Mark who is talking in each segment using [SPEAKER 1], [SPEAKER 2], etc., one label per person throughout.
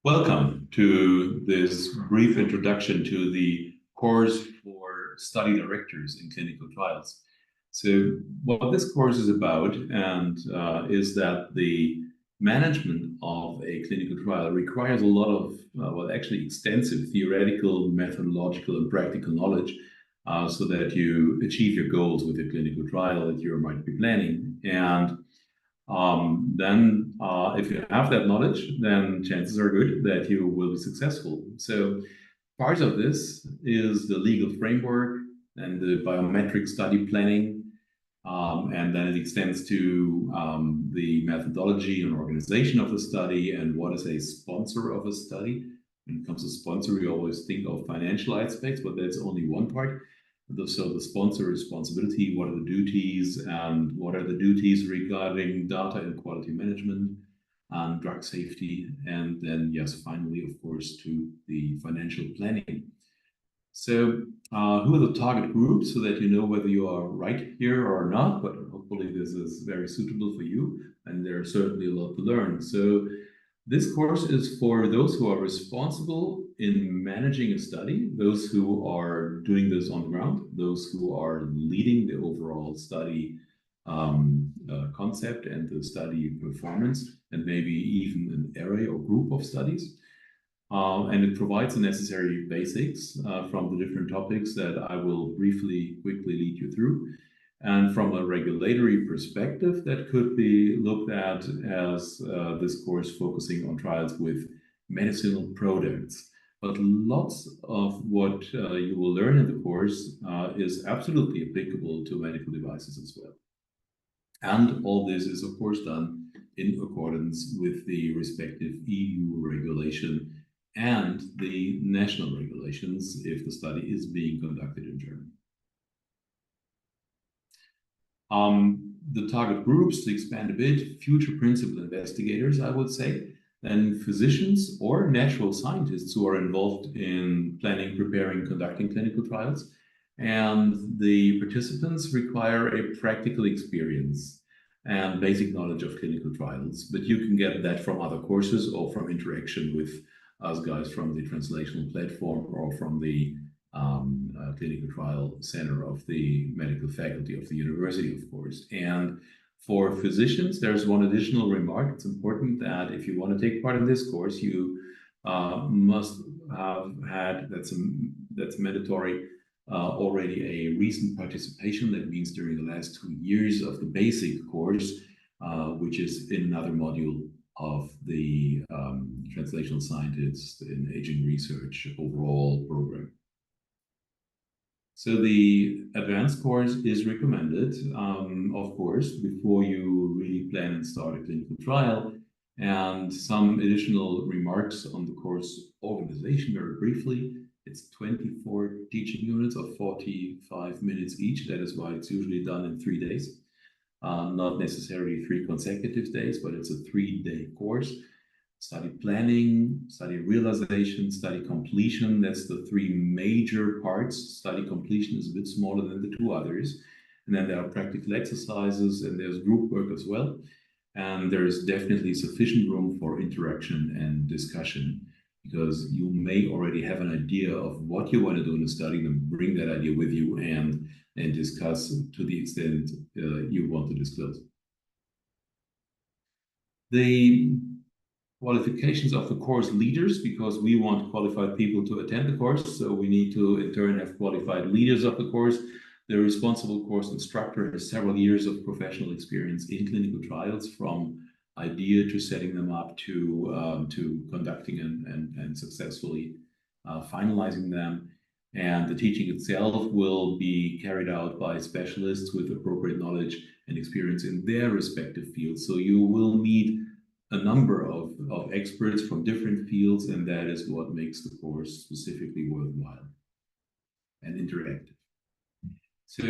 [SPEAKER 1] Welcome to this brief introduction to the course for study directors in clinical trials. So what this course is about is that the management of a clinical trial requires a lot of, actually extensive theoretical, methodological, and practical knowledge so that you achieve your goals with the clinical trial that you might be planning. And if you have that knowledge, then chances are good that you will be successful. So part of this is the legal framework and the biometric study planning. And then it extends to the methodology and organization of the study and what is a sponsor of a study. When it comes to sponsor, we always think of financial aspects, but that's only one part. So the sponsor responsibility, what are the duties, and what are the duties regarding data and quality management and drug safety, and then, yes, finally, of course, to the financial planning. So who are the target groups so that you know whether you are right here or not, but hopefully this is very suitable for you, and there's certainly a lot to learn. So this course is for those who are responsible in managing a study, those who are doing this on the ground, those who are leading the overall study concept and the study performance, and maybe even an array or group of studies. And it provides the necessary basics from the different topics that I will quickly lead you through. And from a regulatory perspective, that could be looked at as this course focusing on trials with medicinal products. But lots of what you will learn in the course is absolutely applicable to medical devices as well. And all this is, of course, done in accordance with the respective EU regulation and the national regulations if the study is being conducted in Germany. The target groups, to expand a bit, future principal investigators, I would say, then physicians or natural scientists who are involved in planning, preparing, conducting clinical trials. And the participants require a practical experience and basic knowledge of clinical trials, but you can get that from other courses or from interaction with us guys from the translational platform or from the clinical trial center of the medical faculty of the university, of course. And for physicians, there's one additional remark. It's important that if you want to take part in this course, you must have had, that's mandatory, already a recent participation. That means during the last 2 years of the basic course, which is in another module of the Translational Scientist in Aging Research overall program. So the advanced course is recommended, of course, before you really plan and start a clinical trial. And some additional remarks on the course organization very briefly. It's 24 teaching units of 45 minutes each. That is why it's usually done in 3 days. Not necessarily 3 consecutive days, but it's a 3-day course. Study planning, study realization, study completion, that's the 3 major parts. Study completion is a bit smaller than the 2 others. And then there are practical exercises and there's group work as well. And there is definitely sufficient room for interaction and discussion because you may already have an idea of what you want to do in the study and bring that idea with you and discuss to the extent you want to disclose. The qualifications of the course leaders, because we want qualified people to attend the course, so we need to in turn have qualified leaders of the course. The responsible course instructor has several years of professional experience in clinical trials, from idea to setting them up to conducting and successfully finalizing them. And the teaching itself will be carried out by specialists with appropriate knowledge and experience in their respective fields. So you will meet a number of experts from different fields, and that is what makes the course specifically worthwhile and interactive. So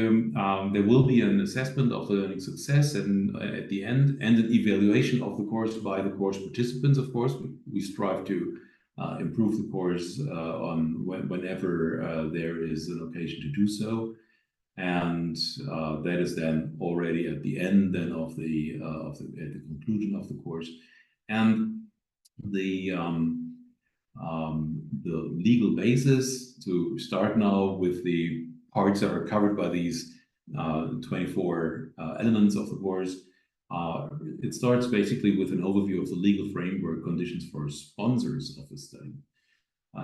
[SPEAKER 1] there will be an assessment of the learning success and at the end, and an evaluation of the course by the course participants, of course. We strive to improve the course whenever there is an occasion to do so. And that is then already at the end then at the conclusion of the course. And the the legal basis to start now with the parts that are covered by these 24 elements of the course. It starts basically with an overview of the legal framework conditions for sponsors of a study.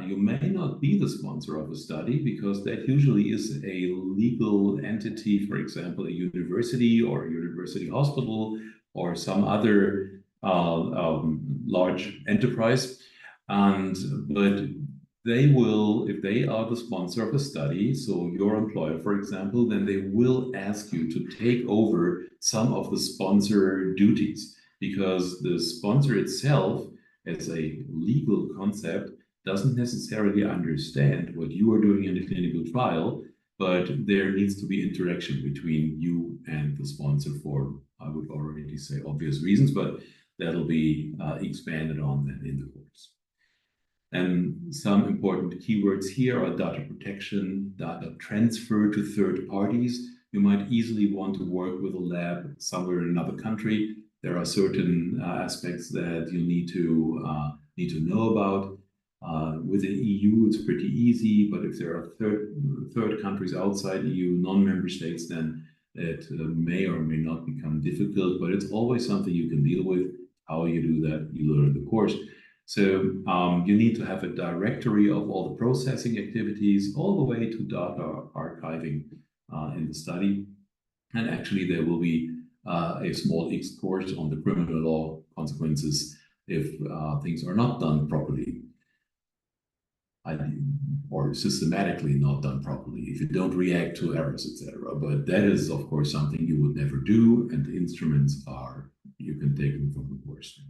[SPEAKER 1] You may not be the sponsor of a study because that usually is a legal entity, for example, a university or a university hospital or some other large enterprise. But they will, if they are the sponsor of a study, so your employer, for example, then they will ask you to take over some of the sponsor duties because the sponsor itself, as a legal concept, doesn't necessarily understand what you are doing in a clinical trial, but there needs to be interaction between you and the sponsor for, I would already say, obvious reasons, but that'll be expanded on then in the course. And some important keywords here are data protection, data transfer to third parties. You might easily want to work with a lab somewhere in another country. There are certain aspects that you need to know about. Within EU, it's pretty easy, but if there are third countries outside EU, non-member states, then it may or may not become difficult, but it's always something you can deal with. How you do that, you learn in the course. So you need to have a directory of all the processing activities, all the way to data archiving in the study. And actually, there will be a small X course on the criminal law consequences if things are not done properly. Or systematically not done properly, if you don't react to errors, etc. But that is, of course, something you would never do, and the instruments are, you can take them from the course.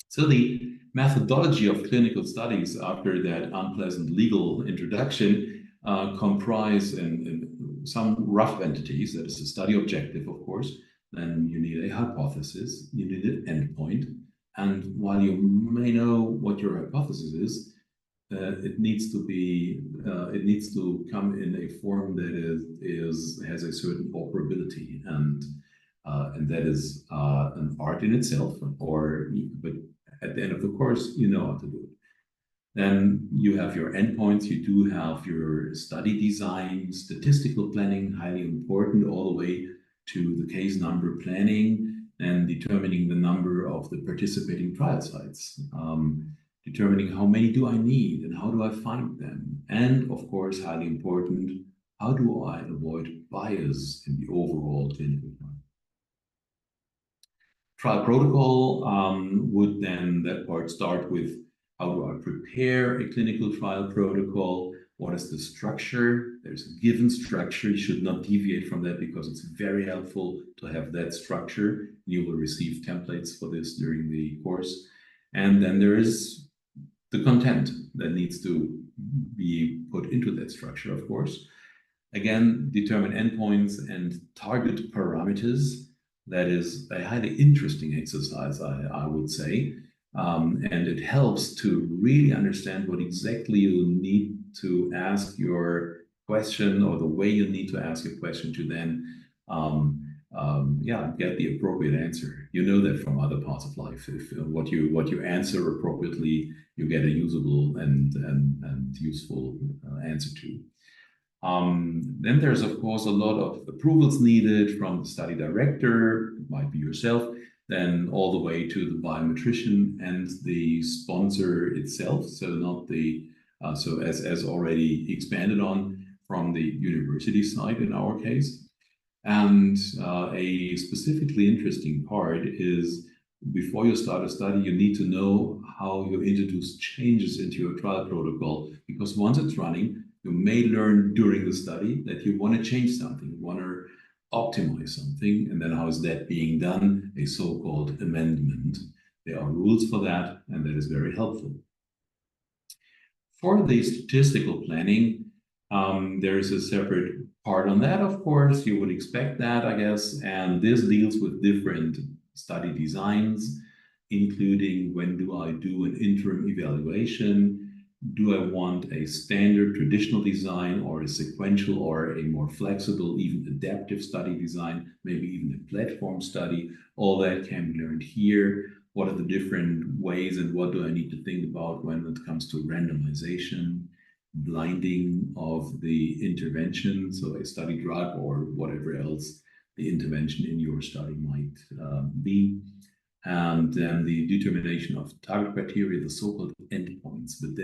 [SPEAKER 1] So the methodology of clinical studies after that unpleasant legal introduction comprise in some rough entities. That is the study objective, of course. Then you need a hypothesis, you need an endpoint. And while you may know what your hypothesis is, it needs to come in a form that has a certain operability, and that is an art in itself. But at the end of the course, you know how to do it. Then you have your endpoints. You do have your study design, statistical planning, highly important, all the way to the case number planning and determining the number of the participating trial sites. Determining how many do I need and how do I find them? And of course, highly important, how do I avoid bias in the overall clinical trial? Trial protocol would then, that part, start with how do I prepare a clinical trial protocol? What is the structure? There's a given structure. You should not deviate from that because it's very helpful to have that structure. You will receive templates for this during the course. And then there is the content that needs to be put into that structure, of course. Again, determine endpoints and target parameters. That is a highly interesting exercise, I would say. And it helps to really understand what exactly you need to ask your question, or the way you need to ask a question to then get the appropriate answer. You know that from other parts of life. If what you answer appropriately, you get a usable and useful answer to. Then there's, of course, a lot of approvals needed from the study director, it might be yourself, then all the way to the biometrician and the sponsor itself. So not the so as already expanded on from the university side in our case. And a specifically interesting part is, before you start a study, you need to know how you introduce changes into your trial protocol, because once it's running, you may learn during the study that you want to change something, you want to optimize something, and then how is that being done? A so-called amendment. There are rules for that, and that is very helpful. For the statistical planning, there is a separate part on that, of course. You would expect that, I guess, and this deals with different study designs, including when do I do an interim evaluation? Do I want a standard traditional design, or a sequential, or a more flexible, even adaptive study design, maybe even a platform study? All that can be learned here. what are the different ways and what do I need to think about when it comes to randomization, blinding of the intervention, so a study drug or whatever else the intervention in your study might be. And then the determination of target criteria, the so-called endpoints. But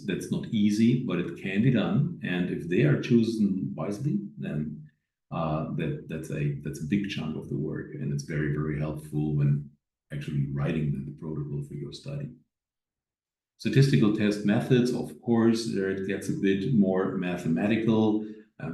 [SPEAKER 1] that's not easy, but it can be done. And if they are chosen wisely, then that's a big chunk of the work, and it's very, very helpful when actually writing the protocol for your study. Statistical test methods, of course, there it gets a bit more mathematical.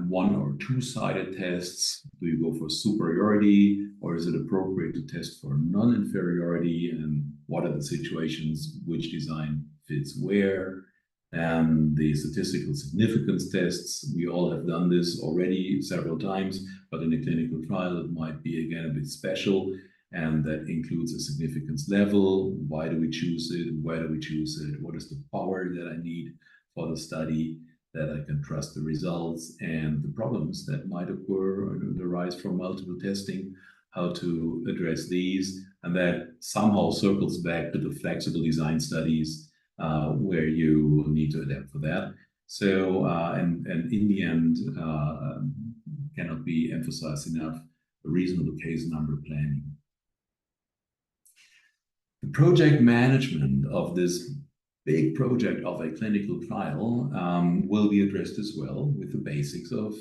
[SPEAKER 1] One or two-sided tests. Do you go for superiority, or is it appropriate to test for non-inferiority? And what are the situations which design fits where? And the statistical significance tests, we all have done this already several times, but in a clinical trial, it might be again a bit special. And that includes a significance level. Why do we choose it? Where do we choose it? What is the power that I need for the study, that I can trust the results, and the problems that might occur or arise from multiple testing, how to address these. And that somehow circles back to the flexible design studies where you need to adapt for that. So, and in the end, cannot be emphasized enough, a reasonable case number planning. The project management of this big project of a clinical trial will be addressed as well with the basics of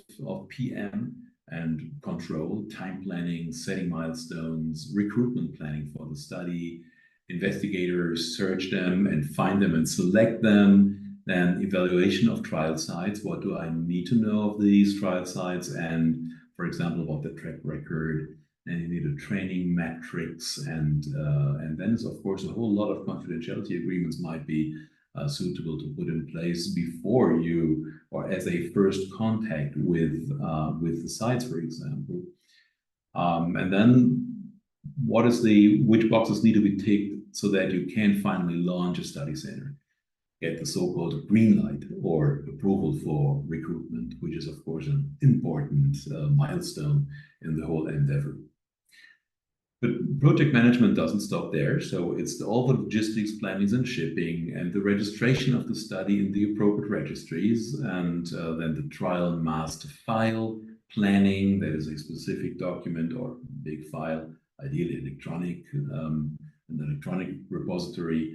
[SPEAKER 1] PM and control, time planning, setting milestones, recruitment planning for the study, investigators search them and find them and select them, then evaluation of trial sites. What do I need to know of these trial sites? And for example, about the track record, and you need a training metrics, and then there's of course a whole lot of confidentiality agreements might be suitable to put in place before you, or as a first contact with the sites, for example. And then which boxes need to be ticked so that you can finally launch a study center, get the so-called green light or approval for recruitment, which is of course an important milestone in the whole endeavor. But project management doesn't stop there. So it's all the logistics, plannings and shipping, and the registration of the study in the appropriate registries, and then the trial master file planning. That is a specific document or big file, ideally electronic, an electronic repository,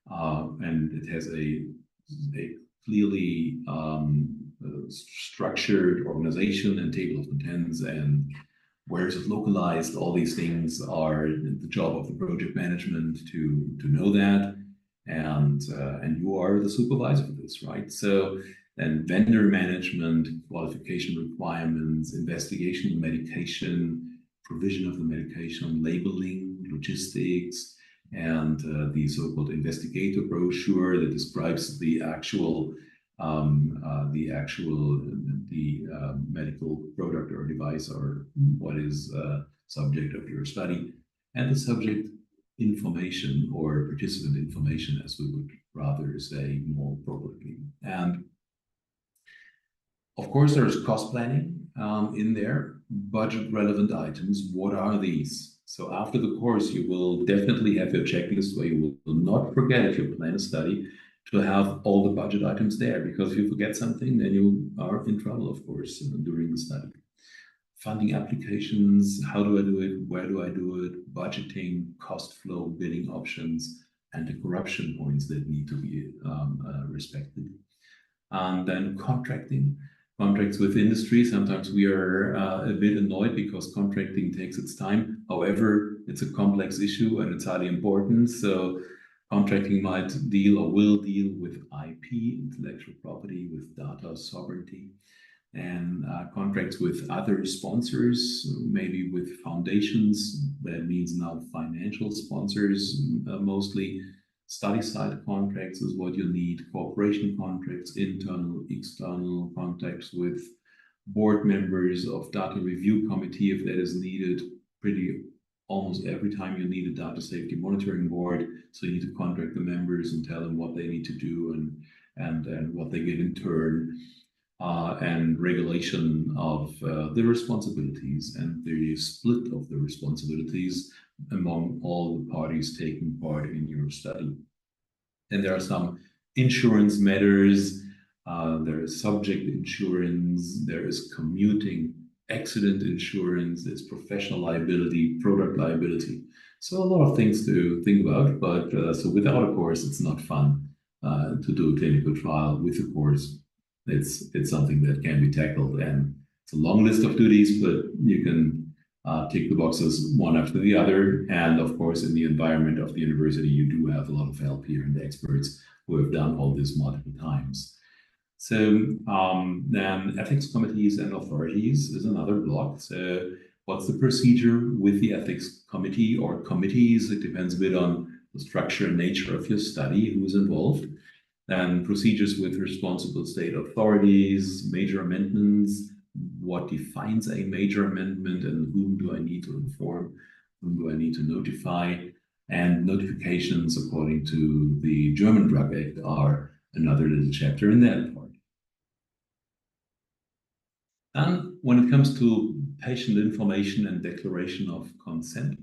[SPEAKER 1] and it has a clearly structured organization and table of contents, and where is it localized? All these things are the job of the project management to know that, and you are the supervisor for this, right? So then vendor management, qualification requirements, investigation of medication, provision of the medication, labeling, logistics, and the so-called investigator brochure that describes the actual medical product or device, or what is subject of your study, and the subject information or participant information, as we would rather say more appropriately. And of course, there's cost planning in there, budget relevant items. What are these? So after the course, you will definitely have your checklist where you will not forget, if you plan a study, to have all the budget items there, because if you forget something, then you are in trouble, of course, during the study. Funding applications, how do I do it? Where do I do it? Budgeting, cost flow, bidding options, and the corruption points that need to be respected. And then contracting. Contracts with industry. Sometimes we are a bit annoyed because contracting takes its time. However, it's a complex issue and it's highly important. So contracting might deal or will deal with IP, intellectual property, with data sovereignty, and contracts with other sponsors, maybe with foundations. That means now financial sponsors mostly. Study site contracts is what you need, cooperation contracts, internal, external contacts with board members of data review committee if that is needed. Almost every time you need a data safety monitoring board, so you need to contract the members and tell them what they need to do and what they get in turn. and regulation of the responsibilities and the split of the responsibilities among all the parties taking part in your study. And there are some insurance matters, there is subject insurance, there is commuting accident insurance, there's professional liability, product liability. So a lot of things to think about, but so without a course, it's not fun to do a clinical trial. With a course, it's something that can be tackled, and it's a long list of duties, but you can tick the boxes one after the other. And of course, in the environment of the university, you do have a lot of help here and the experts who have done all this multiple times. So then ethics committees and authorities is another block. So what's the procedure with the ethics committee or committees? It depends a bit on the structure and nature of your study, who's involved. Then procedures with responsible state authorities, major amendments, what defines a major amendment and whom do I need to inform, whom do I need to notify, and notifications according to the German Drug Act are another little chapter in that part. And when it comes to patient information and declaration of consent,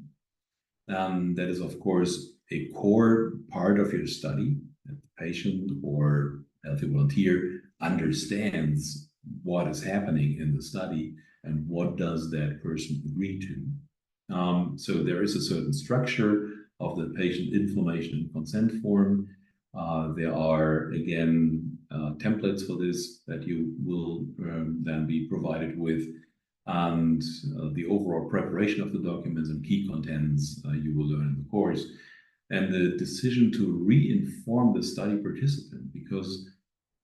[SPEAKER 1] that is, of course, a core part of your study. That the patient or healthy volunteer understands what is happening in the study and what does that person agree to. So there is a certain structure of the patient information and consent form. There are, again, templates for this that you will then be provided with, and the overall preparation of the documents and key contents you will learn in the course. And the decision to re-inform the study participant, because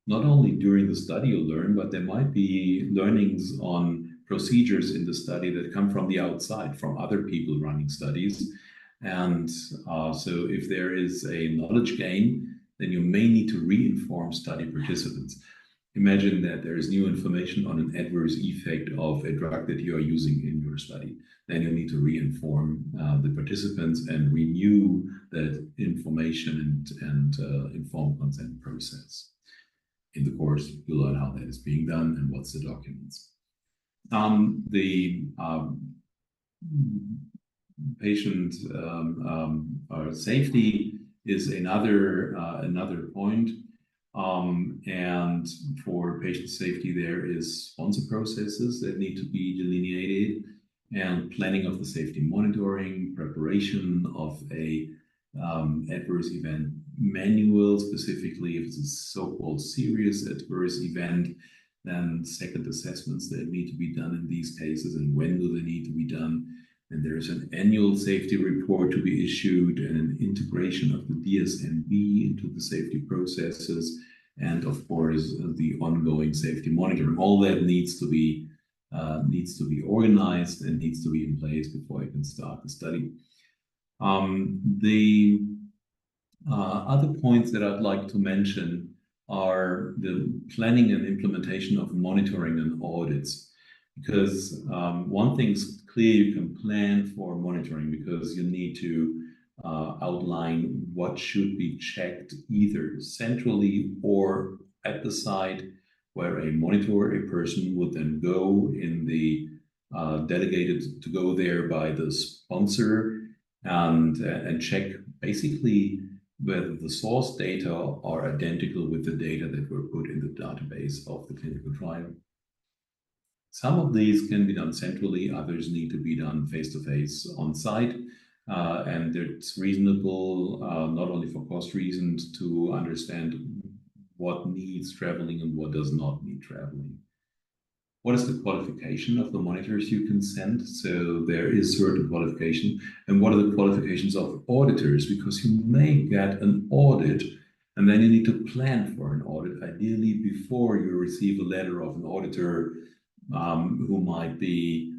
[SPEAKER 1] not only during the study you'll learn, but there might be learnings on procedures in the study that come from the outside, from other people running studies. And so if there is a knowledge gain, then you may need to re-inform study participants. Imagine that there is new information on an adverse effect of a drug that you are using in your study. Then you need to re-inform the participants and renew that information and informed consent process. In the course, you'll learn how that is being done and what's the documents. The patient safety is another point. And for patient safety, there is sponsor processes that need to be delineated, and planning of the safety monitoring, preparation of a adverse event manual, specifically if it's a so-called serious adverse event, then second assessments that need to be done in these cases and when do they need to be done. And there's an annual safety report to be issued and an integration of the DSMB into the safety processes, and of course the ongoing safety monitoring. All that needs to be organized and needs to be in place before you can start the study. The other points that I'd like to mention are the planning and implementation of monitoring and audits. Because one thing's clear, you can plan for monitoring because you need to outline what should be checked either centrally or at the site, where a monitor, a person would then go in the delegated to go there by the sponsor and check basically whether the source data are identical with the data that were put in the database of the clinical trial. Some of these can be done centrally, others need to be done face-to-face on site. And it's reasonable, not only for cost reasons, to understand what needs traveling and what does not need traveling. What is the qualification of the monitors you can send? So there is certain qualification. And what are the qualifications of auditors? Because you may get an audit and then you need to plan for an audit, ideally before you receive a letter of an auditor who might be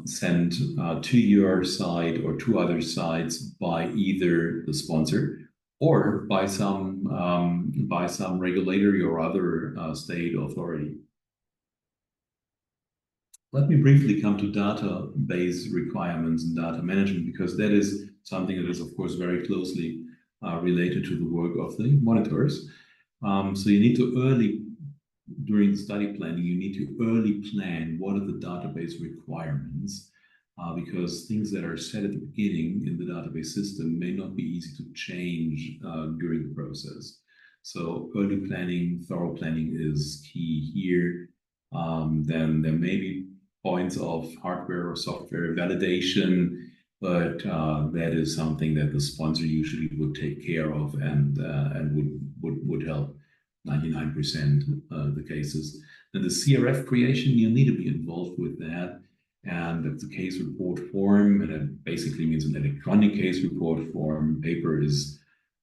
[SPEAKER 1] sent to your site or to other sites by either the sponsor or by some regulatory or other state authority. Let me briefly come to database requirements and data management, because that is something that is, of course, very closely related to the work of the monitors. So you need to during the study planning, you need to early plan what are the database requirements, because things that are set at the beginning in the database system may not be easy to change during the process. So early planning, thorough planning is key here. Then there may be points of hardware or software validation, but that is something that the sponsor usually would take care of and would help 99% of the cases. Then the CRF creation, you need to be involved with that. And that's a case report form, and it basically means an electronic case report form. Paper is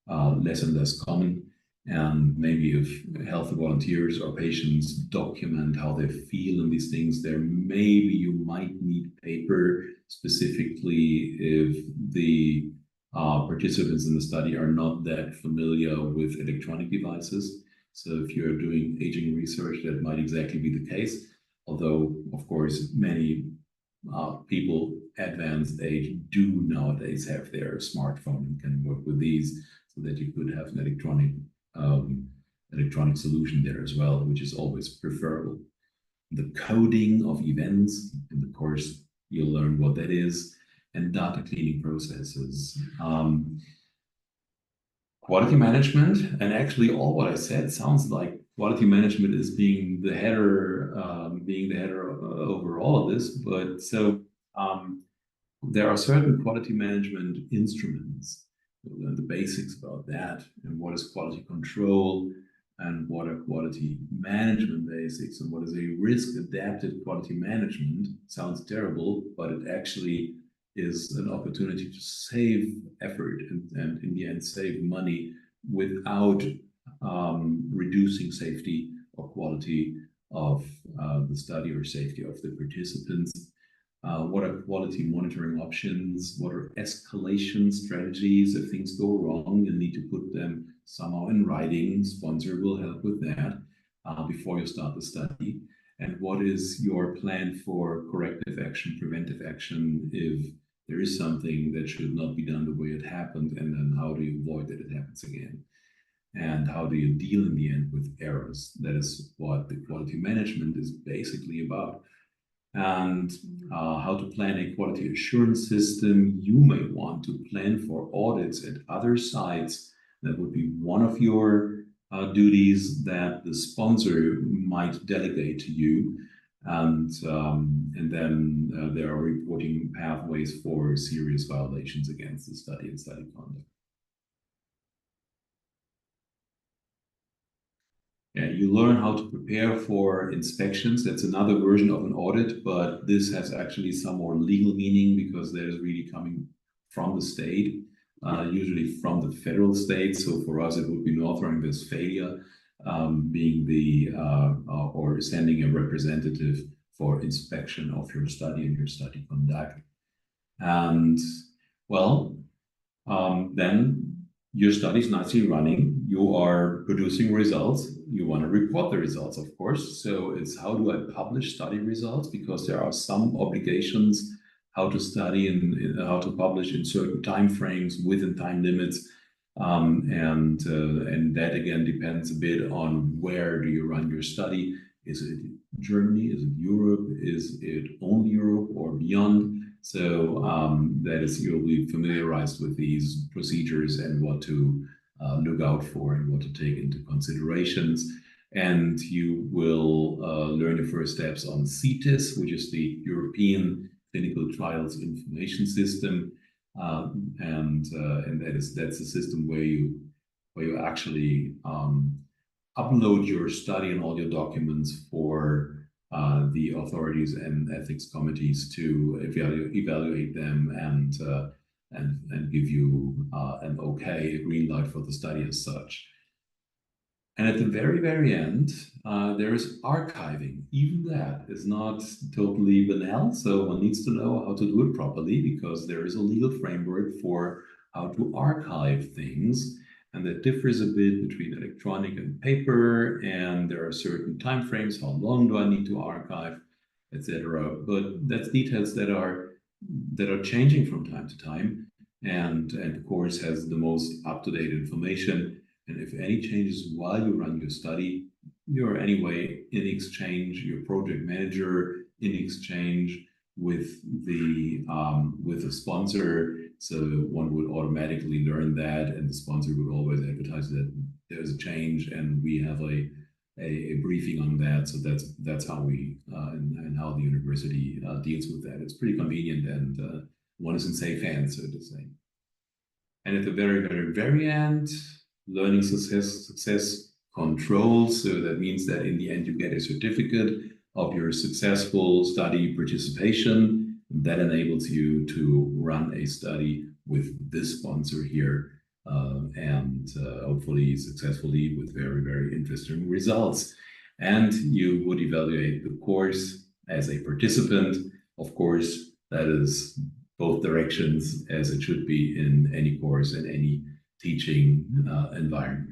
[SPEAKER 1] less and less common. And maybe if healthy volunteers or patients document how they feel in these things, there maybe you might need paper, specifically if the participants in the study are not that familiar with electronic devices. So if you're doing aging research, that might exactly be the case. Although, of course, many people advanced age do nowadays have their smartphone and can work with these, so that you could have an electronic solution there as well, which is always preferable. The coding of events in the course, you'll learn what that is, and data cleaning processes. Quality management, and actually all what I said sounds like quality management is being the header over all of this. But so there are certain quality management instruments. We'll learn the basics about that, and what is quality control, and what are quality management basics, and what is a risk-adapted quality management. Sounds terrible, but it actually is an opportunity to save effort and in the end save money without reducing safety or quality of the study or safety of the participants. What are quality monitoring options? What are escalation strategies? If things go wrong, you need to put them somehow in writing. Sponsor will help with that before you start the study. And what is your plan for corrective action, preventive action, if there is something that should not be done the way it happened, and then how do you avoid that it happens again? And how do you deal in the end with errors? That is what the quality management is basically about. And how to plan a quality assurance system. You may want to plan for audits at other sites. That would be one of your duties that the sponsor might delegate to you. And then there are reporting pathways for serious violations against the study and study conduct. Yeah, you learn how to prepare for inspections. That's another version of an audit, but this has actually some more legal meaning, because that is really coming from the state, usually from the federal state. So for us, it would be North Rhine-Westphalia being the or sending a representative for inspection of your study and your study conduct. And well, then your study is nicely running. You are producing results. You want to report the results, of course. So it's how do I publish study results? Because there are some obligations how to study and how to publish in certain time frames within time limits. And that again depends a bit on where do you run your study. Is it Germany? Is it Europe? Is it only Europe or beyond? So that is, you'll be familiarized with these procedures and what to look out for and what to take into considerations. And you will learn the first steps on CTIS, which is the European Clinical Trials Information System. And that's a system where you actually upload your study and all your documents for the authorities and ethics committees to evaluate them and give you an okay, a green light for the study as such. And at the very, very end, there is archiving. Even that is not totally banal, so one needs to know how to do it properly, because there is a legal framework for how to archive things, and that differs a bit between electronic and paper, and there are certain time frames, how long do I need to archive, etc. But that's details that are changing from time to time, and the course has the most up-to-date information. And if any changes while you run your study, you're anyway in exchange, your project manager in exchange with the sponsor. So one would automatically learn that, and the sponsor would always advertise that there's a change, and we have a briefing on that. So that's how we and how the university deals with that. It's pretty convenient, and one is in safe hands, so to say. And at the very, very, very end, learning success control. So that means that in the end, you get a certificate of your successful study participation. That enables you to run a study with this sponsor here, and hopefully successfully with very, very interesting results. And you would evaluate the course as a participant. Of course, that is both directions, as it should be in any course, in any teaching environment.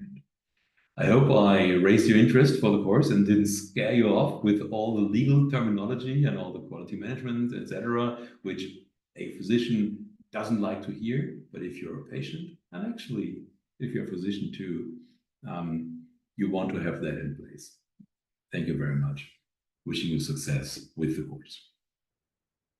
[SPEAKER 1] I hope I raised your interest for the course and didn't scare you off with all the legal terminology and all the quality management, etc., which a physician doesn't like to hear. But if you're a patient, and actually if you're a physician too, you want to have that in place. Thank you very much. Wishing you success with the course.